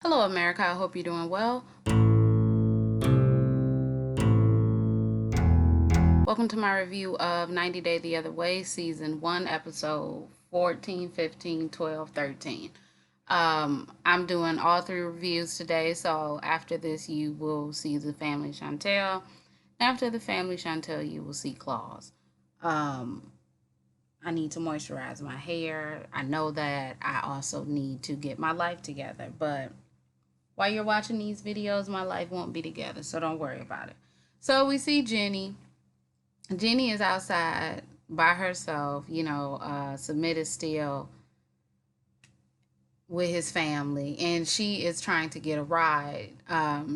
Hello, America. I hope you're doing well. Welcome to my review of 90 Day the Other Way, Season 1, Episode 14, 15, 12, 13. I'm doing all three reviews today, so after this, you will see the family Chantel. After the family Chantel, you will see Claus. Um, I need to moisturize my hair. I know that I also need to get my life together, but while you're watching these videos, my life won't be together, so don't worry about it. So we see Jenny. Jenny is outside by herself. Submit is still with his family, and she is trying to get a ride.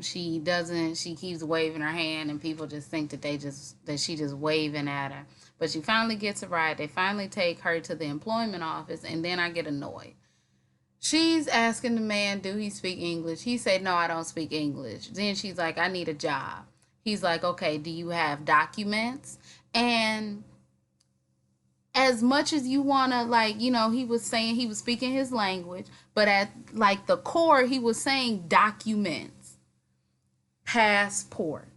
She doesn't. She keeps waving her hand, and people just think that she just waving at her. But she finally gets a ride. They finally take her to the employment office, and then I get annoyed. She's asking the man, do he speak English? He said, no, I don't speak English. Then she's like, I need a job. He's like, okay, do you have documents? And as much as you want to, he was saying he was speaking his language, but at like the core, he was saying documents, passport,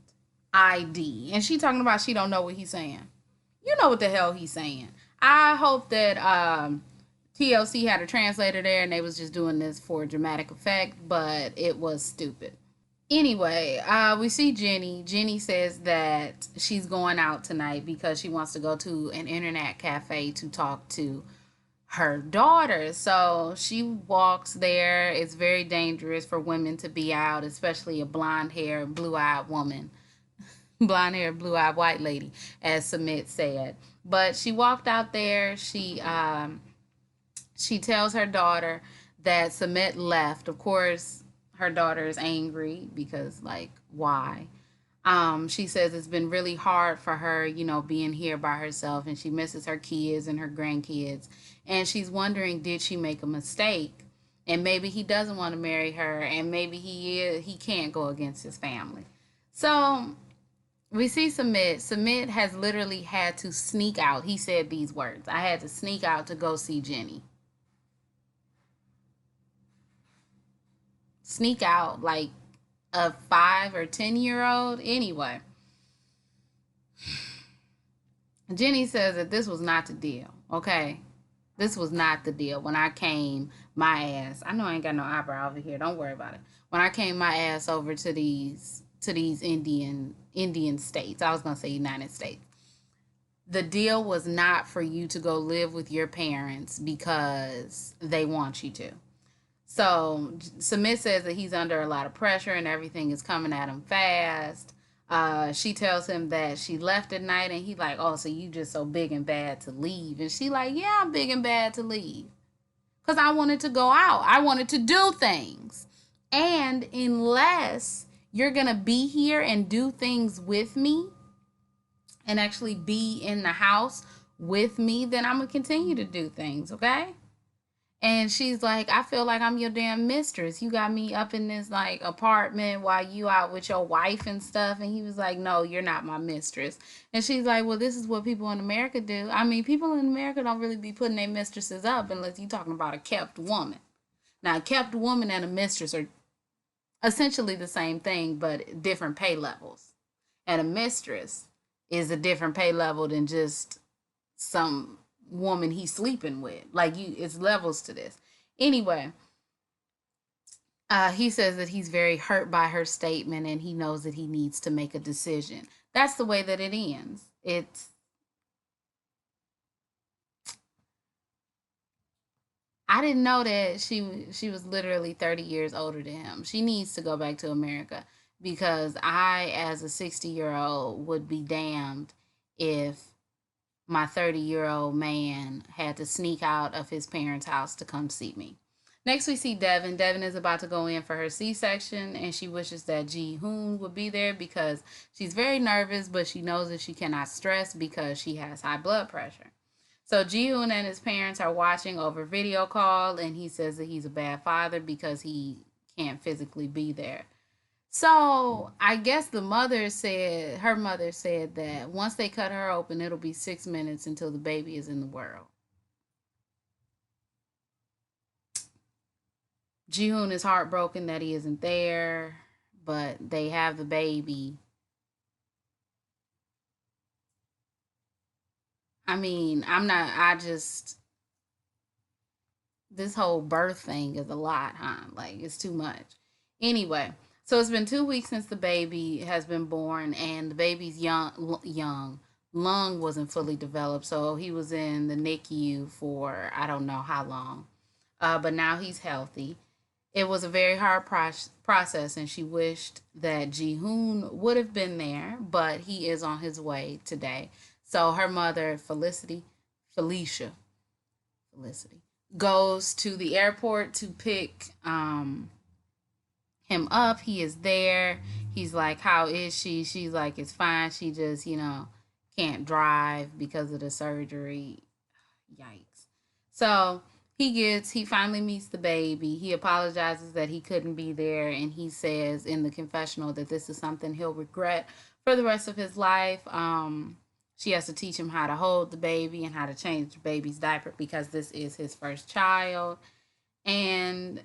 ID. And she talking about she don't know what he's saying. You know what the hell he's saying. I hope that TLC had a translator there and they was just doing this for dramatic effect, but it was stupid. Anyway, we see Jenny. Jenny says that she's going out tonight because she wants to go to an internet cafe to talk to her daughter. So she walks there. It's very dangerous for women to be out, especially a blonde hair, blue eyed woman. Blonde hair, blue eyed white lady, as Submit said. But she walked out there. She tells her daughter that Submit left. Of course, her daughter is angry because, like, why? She says it's been really hard for her, being here by herself, and she misses her kids and her grandkids. And she's wondering, did she make a mistake? And maybe he doesn't want to marry her, and maybe he can't go against his family. So we see Submit. Submit has literally had to sneak out. He said these words: I had to sneak out to go see Jenny. Sneak out like a 5 or 10 year old. Anyway, Jenny says that this was not the deal. Okay, this was not the deal. When I came my ass, I know I ain't got no eyebrow over here. Don't worry about it. When I came my ass over to these Indian states, I was gonna say United States. The deal was not for you to go live with your parents because they want you to. So Submit says that he's under a lot of pressure and everything is coming at him fast. She tells him that she left at night, and he like, oh, so you just so big and bad to leave? And she like, yeah, I'm big and bad to leave because I wanted to go out. I wanted to do things, and unless you're gonna be here and do things with me and actually be in the house with me, then I'm gonna continue to do things. Okay. And she's like, I feel like I'm your damn mistress. You got me up in this like apartment while you out with your wife and stuff. And he was like, no, you're not my mistress. And she's like, well, this is what people in America do. I mean, people in America don't really be putting their mistresses up unless you're talking about a kept woman. Now, a kept woman and a mistress are essentially the same thing, but different pay levels. And a mistress is a different pay level than just some woman he's sleeping with. Like it's levels to this. Anyway, he says that he's very hurt by her statement and he knows that he needs to make a decision. That's the way that it ends. It's I didn't know that she was literally 30 years older than him. She needs to go back to America because I, as a 60-year-old, would be damned if my 30-year-old man had to sneak out of his parents' house to come see me. Next, we see Devin. Devin is about to go in for her C-section, and she wishes that Ji Hoon would be there because she's very nervous, but she knows that she cannot stress because she has high blood pressure. So Ji Hoon and his parents are watching over video call, and he says that he's a bad father because he can't physically be there. So I guess her mother said that once they cut her open, it'll be 6 minutes until the baby is in the world. Jihoon is heartbroken that he isn't there, but they have the baby. I mean, I'm not, I just, this whole birth thing is a lot, huh? Like, it's too much. Anyway, so it's been 2 weeks since the baby has been born, and the baby's young. Lung wasn't fully developed, so he was in the NICU for I don't know how long. But now he's healthy. It was a very hard process, and she wished that Jihoon would have been there, but he is on his way today. So her mother, Felicia, Felicity, goes to the airport to pick him up. He is there. He's like, "How is she?" She's like, "It's fine. She just, can't drive because of the surgery." Yikes. So he finally meets the baby. He apologizes that he couldn't be there, and he says in the confessional that this is something he'll regret for the rest of his life. She has to teach him how to hold the baby and how to change the baby's diaper because this is his first child. And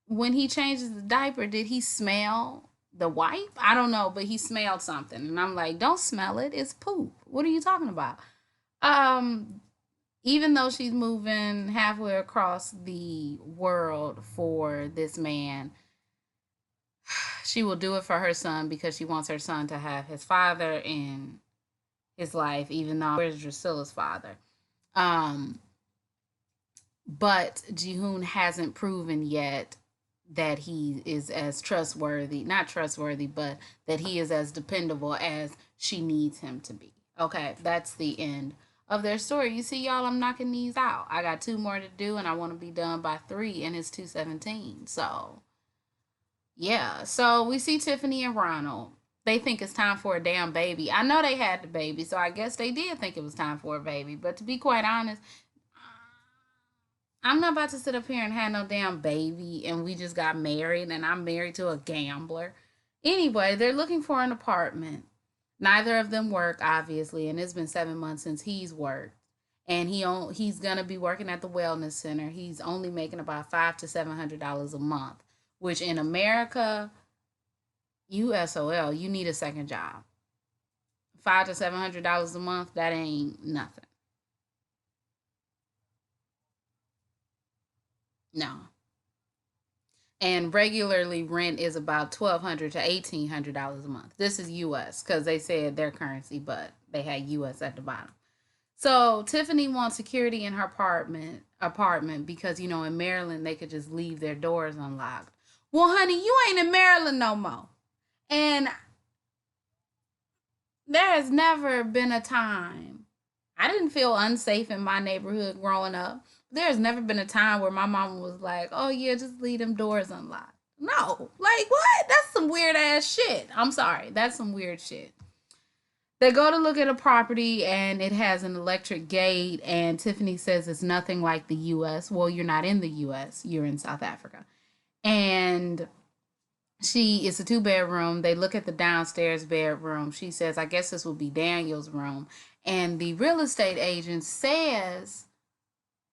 when he changes the diaper, did he smell the wipe? I don't know, but he smelled something. And I'm like, don't smell it. It's poop. What are you talking about? Um, Even though she's moving halfway across the world for this man, she will do it for her son because she wants her son to have his father in his life, even though where's Drusilla's father. Um, but Jihoon hasn't proven yet that he is as trustworthy, not trustworthy, but that he is as dependable as she needs him to be. Okay, that's the end of their story. You see, y'all, I'm knocking these out. I got two more to do, and I want to be done by 3, and it's 2:17. So, yeah. So we see Tiffany and Ronald. They think it's time for a damn baby. I know they had the baby, so I guess they did think it was time for a baby. But to be quite honest, I'm not about to sit up here and have no damn baby and we just got married and I'm married to a gambler. Anyway, they're looking for an apartment. Neither of them work, obviously, and it's been 7 months since he's worked. And he's gonna be working at the wellness center. He's only making about $500 to $700 a month, which in America, USOL, you need a second job. $500 to $700 a month, that ain't nothing. No. And regularly rent is about $1,200 to $1,800 a month. This is US because they said their currency, but they had US at the bottom. So Tiffany wants security in her apartment because in Maryland they could just leave their doors unlocked. Well, honey, you ain't in Maryland no more. And there has never been a time I didn't feel unsafe in my neighborhood growing up. There's never been a time where my mama was like, "Oh yeah, just leave them doors unlocked." No, like what? That's some weird ass shit. I'm sorry, that's some weird shit. They go to look at a property and it has an electric gate, and Tiffany says it's nothing like the U.S. Well, you're not in the U.S. You're in South Africa, and it's a 2 bedroom. They look at the downstairs bedroom. She says, "I guess this will be Daniel's room." And the real estate agent says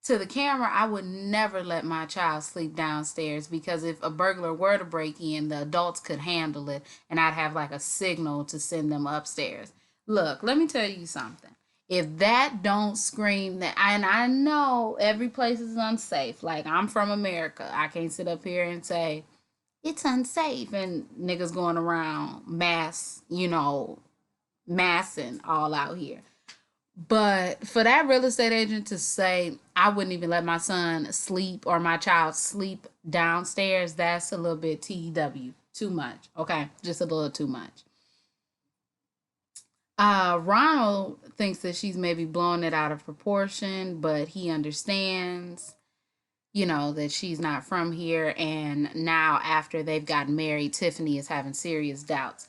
to the camera, "I would never let my child sleep downstairs because if a burglar were to break in, the adults could handle it and I'd have like a signal to send them upstairs." Look, let me tell you something. If that don't scream that, and I know every place is unsafe. Like, I'm from America. I can't sit up here and say it's unsafe and niggas going around massing all out here. But for that real estate agent to say, "I wouldn't even let my son sleep or my child sleep downstairs," that's a little bit TW. Too much. Okay. Just a little too much. Ronald thinks that she's maybe blowing it out of proportion, but he understands, that she's not from here. And now, after they've gotten married, Tiffany is having serious doubts.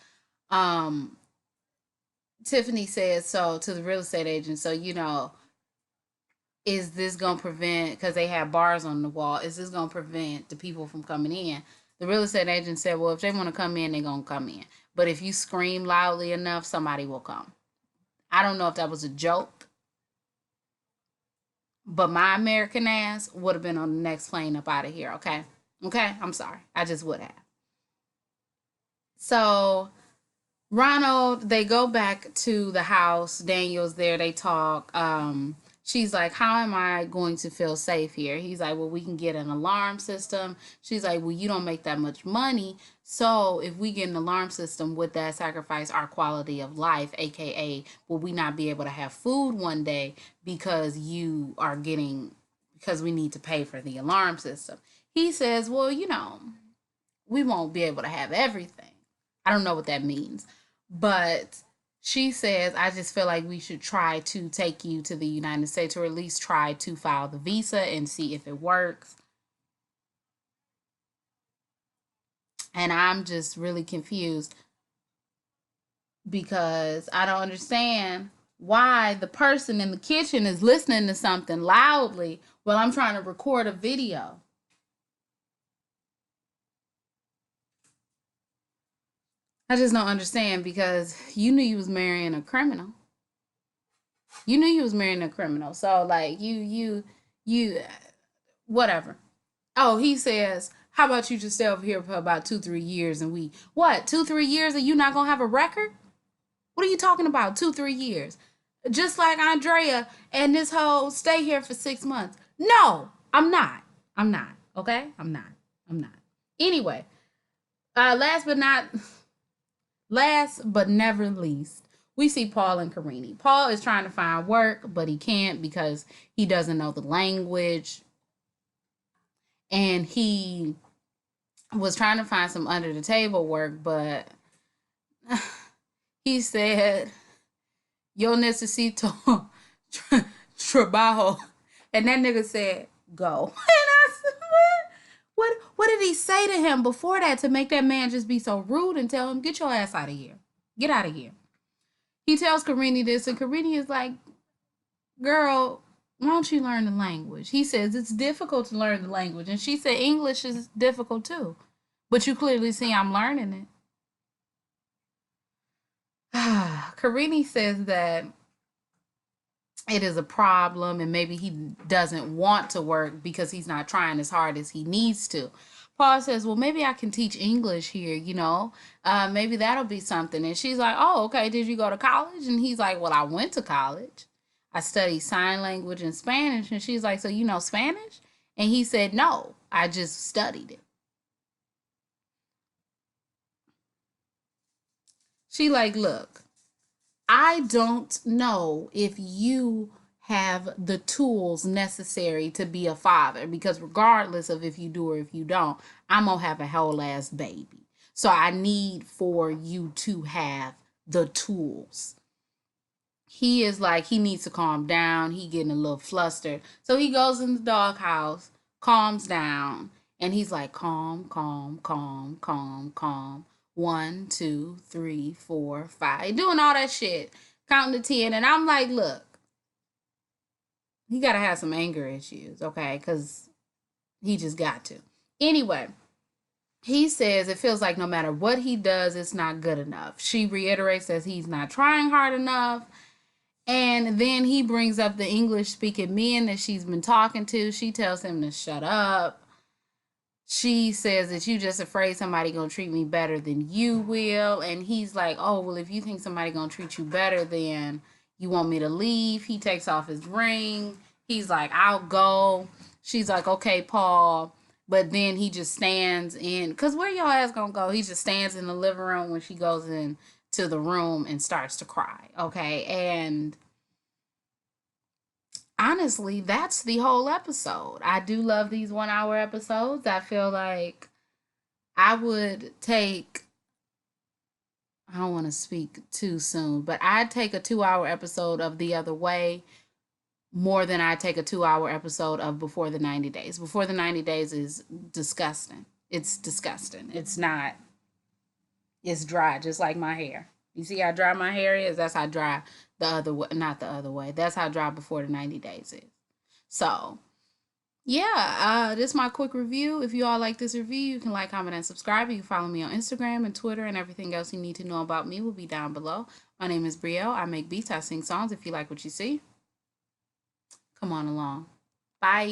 Um, Tiffany says so to the real estate agent. So, is this going to prevent, because they have bars on the wall, is this going to prevent the people from coming in? The real estate agent said, "Well, if they want to come in, they're going to come in. But if you scream loudly enough, somebody will come." I don't know if that was a joke, but my American ass would have been on the next plane up out of here, okay? Okay, I'm sorry. I just would have. So Ronald, they go back to the house. Daniel's there. They talk. She's like, "How am I going to feel safe here?" He's like, "Well, we can get an alarm system." She's like, "Well, you don't make that much money. So if we get an alarm system, would that sacrifice our quality of life? AKA, will we not be able to have food one day because you are getting, because we need to pay for the alarm system?" He says, "Well, we won't be able to have everything." I don't know what that means. But she says, "I just feel like we should try to take you to the United States, or at least try to file the visa and see if it works." And I'm just really confused because I don't understand why the person in the kitchen is listening to something loudly while I'm trying to record a video. I just don't understand because you knew you was marrying a criminal. You knew you was marrying a criminal. So like you whatever. Oh, he says, "How about you just stay over here for about 2, 3 years and we what 2, 3 years and you not gonna have a record? What are you talking about? 2, 3 years? Just like Andrea and this whole stay here for 6 months. No, I'm not. I'm not. Okay? I'm not. I'm not. Anyway, last but never least, we see Paul and Karini. Paul is trying to find work, but he can't because he doesn't know the language. And he was trying to find some under the table work, but he said, "Yo necesito trabajo." And that nigga said, "Go." And I said, what did he say to him before that to make that man just be so rude and tell him, "Get your ass out of here. Get out of here." He tells Karini this, and Karini is like, "Girl, why don't you learn the language?" He says, "It's difficult to learn the language." And she said, "English is difficult too. But you clearly see I'm learning it." Karini says that it is a problem and maybe he doesn't want to work because he's not trying as hard as he needs to. Paul says, "Well, maybe I can teach English here. Maybe that'll be something." And she's like, "Oh, okay, did you go to college?" And he's like, "Well, I went to college. I studied sign language and Spanish." And she's like, "So you know Spanish?" And he said, "No, I just studied it." She like, "Look, I don't know if you have the tools necessary to be a father because regardless of if you do or if you don't, I'm gonna have a whole ass baby. So I need for you to have the tools." He is like, he needs to calm down. He getting a little flustered. So he goes in the doghouse, calms down, and he's like, "Calm, calm, calm, calm, calm. 1, 2, 3, 4, 5." Doing all that shit, counting to 10. And I'm like, look, he got to have some anger issues, okay? Because he just got to. Anyway, he says it feels like no matter what he does, it's not good enough. She reiterates that he's not trying hard enough. And then he brings up the English speaking men that she's been talking to. She tells him to shut up. She says that you just afraid somebody gonna treat me better than you will. And he's like, "Oh, well, if you think somebody gonna treat you better, then you want me to leave." He takes off his ring. He's like, "I'll go." She's like, "Okay, Paul." But then he just stands in, because where your ass gonna go? He just stands in the living room when she goes in to the room and starts to cry. Okay. And honestly, that's the whole episode. I do love these 1 hour episodes. I feel like I would take, I don't want to speak too soon, but I'd take a 2 hour episode of The Other Way more than I take a 2 hour episode of Before the 90 Days. Before the 90 Days is disgusting. It's disgusting. It's not, it's dry, just like my hair. You see how dry my hair is? That's how dry the other way, not the other way. That's how dry Before the 90 Days is. So, yeah, this is my quick review. If you all like this review, you can like, comment, and subscribe. You can follow me on Instagram and Twitter, and everything else you need to know about me will be down below. My name is Brielle. I make beats. I sing songs. If you like what you see, come on along. Bye.